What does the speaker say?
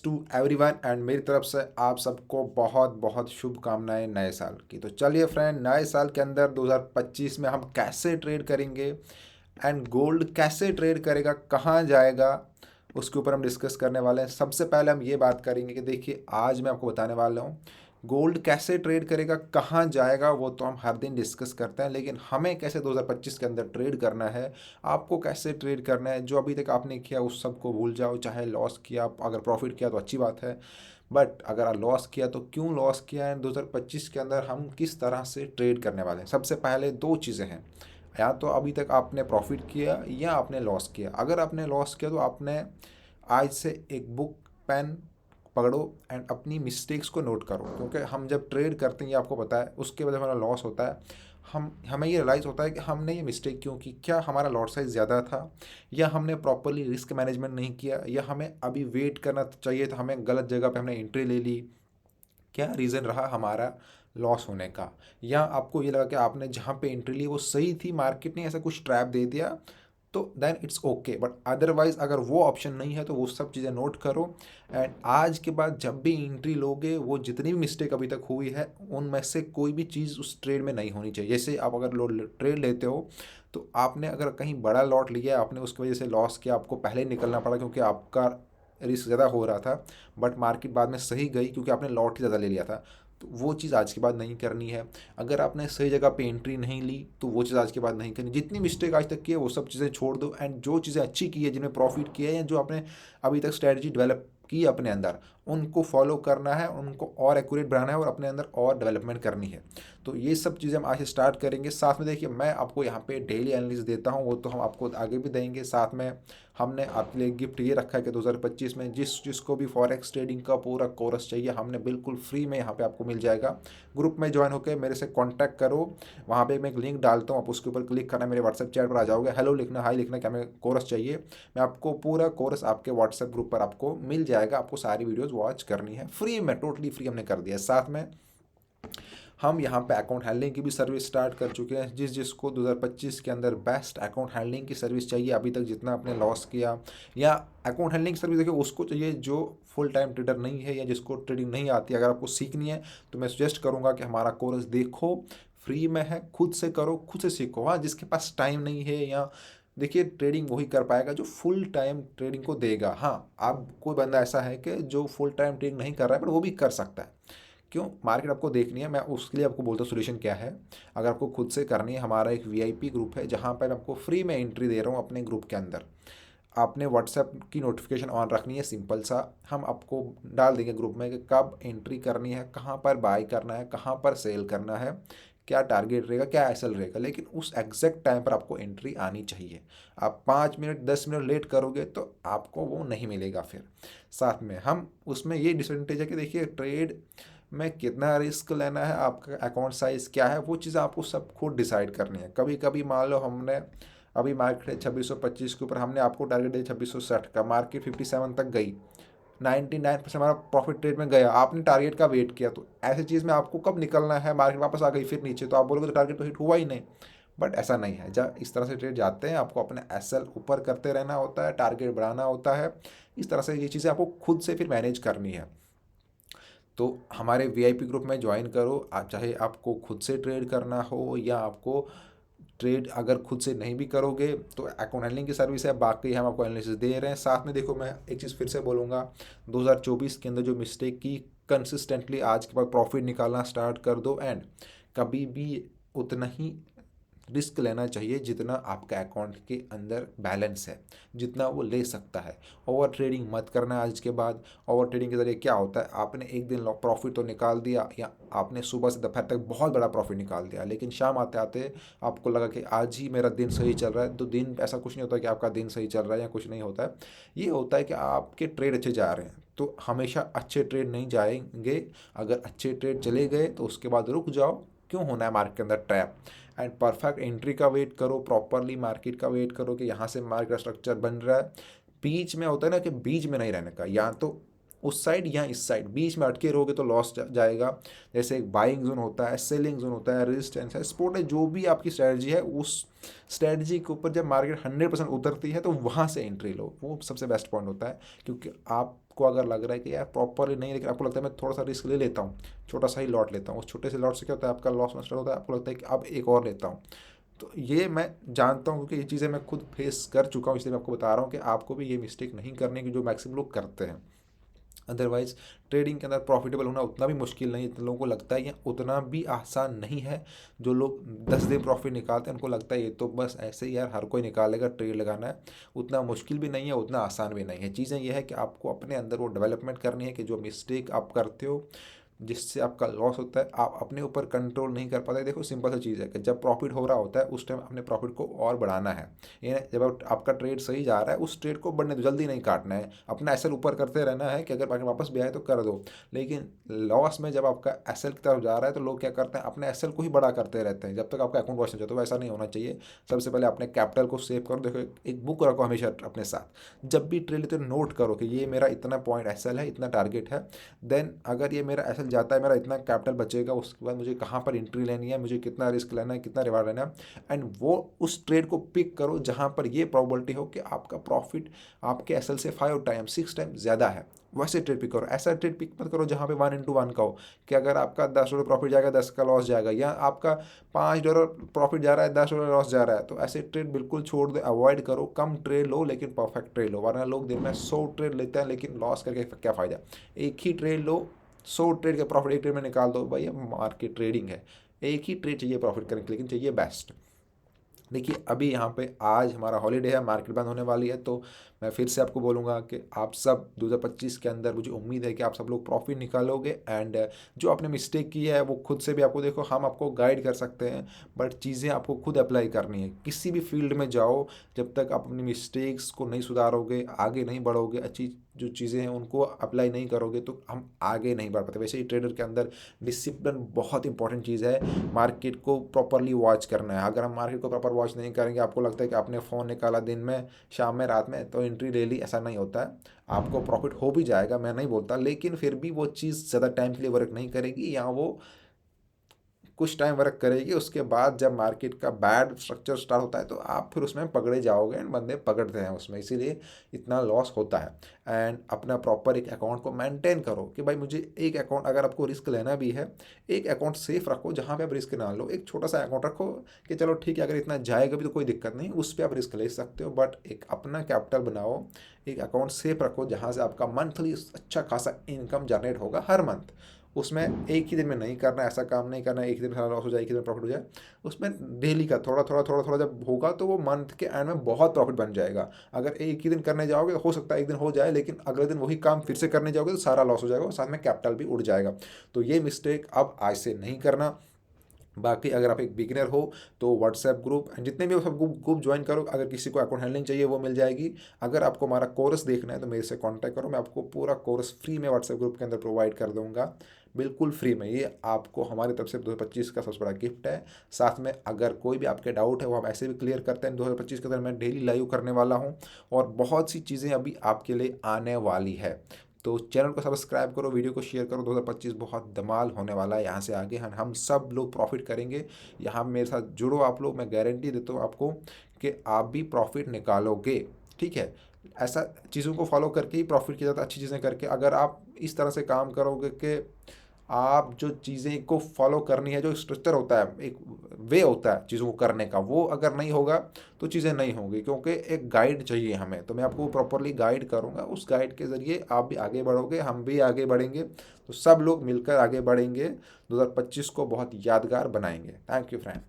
To everyone and मेरी तरफ से आप सबको बहुत बहुत शुभकामनाएं नए साल की। तो चलिए फ्रेंड, नए साल के अंदर 2025 में हम कैसे ट्रेड करेंगे एंड गोल्ड कैसे ट्रेड करेगा, कहाँ जाएगा, उसके ऊपर हम डिस्कस करने वाले हैं। सबसे पहले हम ये बात करेंगे कि देखिए, आज मैं आपको बताने वाला हूँ गोल्ड कैसे ट्रेड करेगा, कहाँ जाएगा। वो तो हम हर दिन डिस्कस करते हैं, लेकिन हमें कैसे 2025 के अंदर ट्रेड करना है, आपको कैसे ट्रेड करना है। जो अभी तक आपने किया उस सब को भूल जाओ। चाहे लॉस किया, अगर प्रॉफिट किया तो अच्छी बात है, बट अगर लॉस किया तो क्यों लॉस किया है। 2025 के अंदर हम किस तरह से ट्रेड करने वाले हैं। सबसे पहले दो चीज़ें हैं, या तो अभी तक आपने प्रॉफिट किया या आपने लॉस किया। अगर आपने लॉस किया तो आपने आज से एक बुक पेन पकड़ो एंड अपनी मिस्टेक्स को नोट करो, क्योंकि हम जब ट्रेड करते हैं, ये आपको पता है, उसके वजह से हमारा लॉस होता है। हमें ये रियलाइज़ होता है कि हमने ये मिस्टेक क्यों की। क्या हमारा लॉट साइज़ ज़्यादा था, या हमने प्रॉपरली रिस्क मैनेजमेंट नहीं किया, या हमें अभी वेट करना चाहिए था, हमें गलत जगह पे हमने एंट्री ले ली। क्या रीज़न रहा हमारा लॉस होने का, या आपको ये लगा कि आपने जहाँ पे एंट्री ली वो सही थी, मार्केट ने ऐसा कुछ ट्रैप दे दिया, तो then it's okay. But otherwise अगर वो ऑप्शन नहीं है तो वो सब चीज़ें नोट करो। एंड आज के बाद जब भी एंट्री लोगे, वो जितनी भी मिस्टेक अभी तक हुई है उनमें से कोई भी चीज़ उस ट्रेड में नहीं होनी चाहिए। जैसे आप अगर ट्रेड लेते हो, तो आपने अगर कहीं बड़ा लॉट लिया, आपने उसकी वजह से लॉस किया, आपको पहले ही निकलना पड़ा क्योंकि आपका रिस्क ज़्यादा हो रहा था, बट मार्केट बाद में सही गई क्योंकि आपने लॉट ही ज़्यादा ले लिया था। तो वो चीज़ आज के बाद नहीं करनी है। अगर आपने सही जगह पे एंट्री नहीं ली तो वो चीज़ आज के बाद नहीं करनी। जितनी मिस्टेक आज तक की है वो सब चीज़ें छोड़ दो, एंड जो चीज़ें अच्छी की है, जिनमें प्रॉफिट किया है, या जो आपने अभी तक स्ट्रेटजी डेवलप की अपने अंदर, उनको फॉलो करना है, उनको और एक्यूरेट बनाना है और अपने अंदर और डेवलपमेंट करनी है। तो ये सब चीज़ें हम आज से स्टार्ट करेंगे। साथ में देखिए, मैं आपको यहाँ पे डेली एनालिसिस देता हूँ, वो तो हम आपको आगे भी देंगे। साथ में हमने आपके लिए गिफ्ट ये रखा है कि 2025 में जिसको भी फॉरेक्स ट्रेडिंग का पूरा कोर्स चाहिए, हमने बिल्कुल फ्री में यहाँ पे आपको मिल जाएगा। ग्रुप में ज्वाइन होकर मेरे से कांटेक्ट करो, वहाँ पे मैं एक लिंक डालता हूँ, आप उसके ऊपर क्लिक करना, मेरे व्हाट्सएप चैट पर आ जाओगे, हेलो लिखना, हाई लिखना, क्या हमें कोर्स चाहिए। मैं आपको पूरा कोर्स आपके व्हाट्सएप ग्रुप पर आपको मिल जाएगा। आपको सारी वीडियोज़ वॉच करनी है फ्री में, टोटली फ्री हमने कर दिया है। साथ में हम यहाँ पे अकाउंट हैंडलिंग की भी सर्विस स्टार्ट कर चुके हैं। जिसको 2025 के अंदर बेस्ट अकाउंट हैंडलिंग की सर्विस चाहिए, अभी तक जितना आपने लॉस किया, या अकाउंट हैंडलिंग सर्विस देखिए उसको चाहिए जो फुल टाइम ट्रेडर नहीं है या जिसको ट्रेडिंग नहीं आती। अगर आपको सीखनी है तो मैं सजेस्ट करूँगा कि हमारा कोर्स देखो, फ्री में है, खुद से करो, खुद से सीखो। हाँ, जिसके पास टाइम नहीं है, या देखिए, ट्रेडिंग वही कर पाएगा जो फुल टाइम ट्रेडिंग को देगा। हाँ, आप कोई बंदा ऐसा है कि जो फुल टाइम ट्रेडिंग नहीं कर रहा है, बट वो भी कर सकता है। क्यों, मार्केट आपको देखनी है, मैं उसके लिए आपको बोलता हूँ सोल्यूशन क्या है। अगर आपको खुद से करनी है, हमारा एक वीआईपी ग्रुप है जहाँ पर मैं आपको फ्री में एंट्री दे रहा हूँ अपने ग्रुप के अंदर। आपने व्हाट्सएप की नोटिफिकेशन ऑन रखनी है, सिंपल सा। हम आपको डाल देंगे ग्रुप में कि कब एंट्री करनी है, कहाँ पर बाय करना है, कहाँ पर सेल करना है, क्या टारगेट रहेगा, क्या एसएल रहेगा, लेकिन उस एग्जैक्ट टाइम पर आपको एंट्री आनी चाहिए। आप 5 मिनट 10 मिनट लेट करोगे तो आपको वो नहीं मिलेगा फिर। साथ में हम उसमें ये डिसएडवांटेज है कि देखिए, ट्रेड में कितना रिस्क लेना है, आपका अकाउंट साइज़ क्या है, वो चीज़ आपको सब खुद डिसाइड करनी है। कभी कभी मान लो हमने, अभी मार्केट है 2625 के ऊपर, हमने आपको टारगेट दिया 2660 का, मार्केट 57 तक गई, 99% हमारा प्रॉफिट ट्रेड में गया, आपने टारगेट का वेट किया, तो ऐसी चीज़ में आपको कब निकलना है, मार्केट वापस आ गई फिर नीचे, तो आप बोलोगे तो टारगेट तो हिट हुआ ही नहीं। बट ऐसा नहीं है। जब इस तरह से ट्रेड जाते हैं, आपको अपने एसएल ऊपर करते रहना होता है, टारगेट बढ़ाना होता है। इस तरह से ये चीज़ें आपको खुद से फिर मैनेज करनी है। तो हमारे वीआईपी ग्रुप में ज्वाइन करो। आप चाहे आपको खुद से ट्रेड करना हो, या आपको ट्रेड अगर खुद से नहीं भी करोगे तो अकाउंट हैंडलिंग की सर्विस है, बाकी हम आपको एनालिसिस दे रहे हैं। साथ में देखो, मैं एक चीज़ फिर से बोलूँगा, 2024 के अंदर जो मिस्टेक की, कंसिस्टेंटली आज के बाद प्रॉफिट निकालना स्टार्ट कर दो, एंड कभी भी उतना ही रिस्क लेना चाहिए जितना आपका अकाउंट के अंदर बैलेंस है, जितना वो ले सकता है। ओवर ट्रेडिंग मत करना है आज के बाद। ओवर ट्रेडिंग के ज़रिए क्या होता है, आपने एक दिन प्रॉफिट तो निकाल दिया, या आपने सुबह से दोपहर तक बहुत बड़ा प्रॉफिट निकाल दिया, लेकिन शाम आते आते आपको लगा कि आज ही मेरा दिन सही चल रहा है। तो दिन ऐसा कुछ नहीं होता कि आपका दिन सही चल रहा है या कुछ नहीं होता है। ये होता है कि आपके ट्रेड अच्छे जा रहे हैं। तो हमेशा अच्छे ट्रेड नहीं जाएंगे। अगर अच्छे ट्रेड चले गए तो उसके बाद रुक जाओ, क्यों होना है मार्केट के अंदर ट्रैप। एंड परफेक्ट एंट्री का वेट करो, प्रॉपरली मार्केट का वेट करो कि यहाँ से मार्केट स्ट्रक्चर बन रहा है। बीच में होता है ना कि बीच में नहीं रहने का, या तो उस साइड या इस साइड, बीच में अटके रहोगे तो लॉस जाएगा। जैसे एक बाइंग जोन होता है, सेलिंग जोन होता है, रेजिस्टेंस है, सपोर्ट है, जो भी आपकी स्ट्रैटेजी है उस स्ट्रैटेजी के ऊपर जब मार्केट 100% उतरती है तो वहाँ से एंट्री लो, वो सबसे बेस्ट पॉइंट होता है। क्योंकि आपको अगर लग रहा है कि यार प्रॉपरली नहीं, लेकिन आपको लगता है मैं थोड़ा सा रिस्क ले लेता हूँ, छोटा सा ही लॉट लेता हूँ, उस छोटे से लॉट से क्या होता है आपका लॉस स्टार्ट होता है, आपको लगता है कि अब एक और लेता हूँ। तो ये मैं जानता हूँ क्योंकि ये चीज़ें मैं खुद फेस कर चुका हूँ, इसलिए मैं आपको बता रहा हूँ कि आपको भी ये मिस्टेक नहीं करनी की जो मैक्सिमम लोग करते हैं। अदरवाइज ट्रेडिंग के अंदर प्रॉफिटेबल होना उतना भी मुश्किल नहीं है, जितने लोगों को लगता है, या उतना भी आसान नहीं है। जो लोग 10 दिन प्रॉफिट निकालते हैं उनको लगता है ये तो बस ऐसे ही यार हर कोई निकालेगा, ट्रेड लगाना है। उतना मुश्किल भी नहीं है, उतना आसान भी नहीं है। चीज़ें ये है कि आपको अपने अंदर वो डेवलपमेंट करनी है कि जो मिस्टेक आप करते हो जिससे आपका लॉस होता है, आप अपने ऊपर कंट्रोल नहीं कर पाते। देखो सिंपल सी चीज़ है कि जब प्रॉफिट हो रहा होता है उस टाइम अपने प्रॉफिट को और बढ़ाना है। ये जब आपका ट्रेड सही जा रहा है उस ट्रेड को बढ़ने दो, जल्दी नहीं काटना है, अपना एसएल ऊपर करते रहना है कि अगर मार्केट वापस भी आए तो कर दो। लेकिन लॉस में जब आपका एसएल की तरफ जा रहा है तो लोग क्या करते हैं, अपने एसएल को ही बड़ा करते रहते हैं जब तक आपका अकाउंट वॉश नहीं जाता। तो ऐसा नहीं होना चाहिए। सबसे पहले अपने कैपिटल को सेव करो। देखो एक बुक रखो हमेशा अपने साथ, जब भी ट्रेड लेते हो नोट करो कि ये मेरा इतना पॉइंट एसएल है, इतना टारगेट है। देन अगर ये मेरा एसएल जाता है, मेरा इतना कैपिटल बचेगा, उसके बाद मुझे कहाँ पर एंट्री लेनी है, मुझे कितना रिस्क लेना है, कितना रिवार्ड लेना है। एंड वो उस ट्रेड को पिक करो जहाँ पर ये प्रोबेबिलिटी हो कि आपका प्रॉफिट आपके एसएल से 5 टाइम 6 टाइम ज़्यादा है, वैसे ट्रेड पिक करो। ऐसा ट्रेड पिक मत करो जहाँ पे 1 into 1 का हो कि अगर आपका $10 प्रॉफिट जाएगा 10 का लॉस जाएगा, या आपका $5 प्रॉफिट जा रहा है $10 लॉस जा रहा है। तो ऐसे ट्रेड बिल्कुल छोड़ दो, अवॉइड करो। कम ट्रेड लो लेकिन परफेक्ट ट्रेड लो, वरना लोग दिन में 100 ट्रेड लेते हैं लेकिन लॉस करके क्या फ़ायदा। एक ही ट्रेड लो, 100 ट्रेड का प्रॉफिट एक ट्रेड में निकाल दो। भाई ये मार्केट ट्रेडिंग है, एक ही ट्रेड चाहिए प्रॉफिट करने के, लेकिन चाहिए बेस्ट। देखिए अभी यहाँ पे आज हमारा हॉलीडे है, मार्केट बंद होने वाली है, तो मैं फिर से आपको बोलूँगा कि आप सब 2025 के अंदर, मुझे उम्मीद है कि आप सब लोग प्रॉफिट निकालोगे। एंड जो आपने मिस्टेक की है वो खुद से भी आपको, देखो हम आपको गाइड कर सकते हैं बट चीज़ें आपको खुद अप्लाई करनी है। किसी भी फील्ड में जाओ, जब तक आप अपनी मिस्टेक्स को नहीं सुधारोगे, आगे नहीं बढ़ोगे, अच्छी जो चीज़ें हैं उनको अप्लाई नहीं करोगे तो हम आगे नहीं बढ़ पाते। वैसे ही ट्रेडर के अंदर डिसिप्लिन बहुत इंपॉर्टेंट चीज़ है। मार्केट को प्रॉपरली वॉच करना है। अगर हम मार्केट को प्रॉपर वॉच नहीं करेंगे, आपको लगता है कि आपने फ़ोन निकाला दिन में, शाम में, रात में तो एंट्री ले ली, ऐसा नहीं होता है। आपको प्रॉफिट हो भी जाएगा, मैं नहीं बोलता, लेकिन फिर भी वो चीज़ ज़्यादा टाइम के लिए वर्क नहीं करेगी, या वो कुछ टाइम वर्क करेगी। उसके बाद जब मार्केट का बैड स्ट्रक्चर स्टार्ट होता है तो आप फिर उसमें पकड़े जाओगे, एंड बंदे पकड़ते हैं उसमें, इसीलिए इतना लॉस होता है। एंड अपना प्रॉपर एक अकाउंट को मेंटेन करो कि भाई मुझे एक अकाउंट, अगर आपको रिस्क लेना भी है, एक अकाउंट सेफ रखो जहाँ पे आप रिस्क ना लो। एक छोटा सा अकाउंट रखो कि चलो ठीक है, अगर इतना जाएगा भी तो कोई दिक्कत नहीं, उस पर आप रिस्क ले सकते हो, बट एक अपना कैपिटल बनाओ, एक अकाउंट सेफ रखो जहाँ से आपका मंथली अच्छा खासा इनकम जनरेट होगा हर मंथ। उसमें एक ही दिन में नहीं करना, ऐसा काम नहीं करना एक ही दिन में सारा लॉस हो जाए, एक ही दिन में प्रॉफिट हो जाए। उसमें डेली का थोड़ा थोड़ा थोड़ा थोड़ा जब होगा तो वो मंथ के एंड में बहुत प्रॉफिट बन जाएगा। अगर एक ही दिन करने जाओगे तो हो सकता है एक दिन हो जाए, लेकिन अगले दिन वही काम फिर से करने जाओगे तो सारा लॉस हो जाएगा और साथ में कैपिटल भी उड़ जाएगा। तो ये मिस्टेक अब आज से नहीं करना। बाकी अगर आप एक बिगिनर हो तो व्हाट्सएप ग्रुप, जितने भी हो सब ग्रुप ज्वाइन करो। अगर किसी को अकाउंट हैंडलिंग चाहिए वो मिल जाएगी। अगर आपको हमारा कोर्स देखना है तो मेरे से कांटेक्ट करो, मैं आपको पूरा कोर्स फ्री में व्हाट्सएप ग्रुप के अंदर प्रोवाइड कर दूंगा, बिल्कुल फ्री में। ये आपको हमारी तरफ से 2025 का सबसे बड़ा गिफ्ट है। साथ में अगर कोई भी आपके डाउट है वो हम ऐसे भी क्लियर करते हैं। 2025 के अंदर मैं डेली लाइव करने वाला हूँ और बहुत सी चीज़ें अभी आपके लिए आने वाली है। तो चैनल को सब्सक्राइब करो, वीडियो को शेयर करो। 2025 बहुत धमाल होने वाला है। यहाँ से आगे हम सब लोग प्रॉफिट करेंगे। यहाँ मेरे साथ जुड़ो आप लोग, मैं गारंटी देता हूँ आपको कि आप भी प्रॉफिट निकालोगे। ठीक है, ऐसा चीज़ों को फॉलो करके ही प्रॉफिट की ज़्यादा अच्छी चीज़ें करके, अगर आप इस तरह से काम करोगे कि आप जो चीज़ें को फॉलो करनी है, जो स्ट्रक्चर होता है, एक वे होता है चीज़ों को करने का, वो अगर नहीं होगा तो चीज़ें नहीं होंगी। क्योंकि एक गाइड चाहिए हमें, तो मैं आपको प्रॉपरली गाइड करूँगा। उस गाइड के ज़रिए आप भी आगे बढ़ोगे, हम भी आगे बढ़ेंगे, तो सब लोग मिलकर आगे बढ़ेंगे। 2025 को बहुत यादगार बनाएंगे। Thank you friend.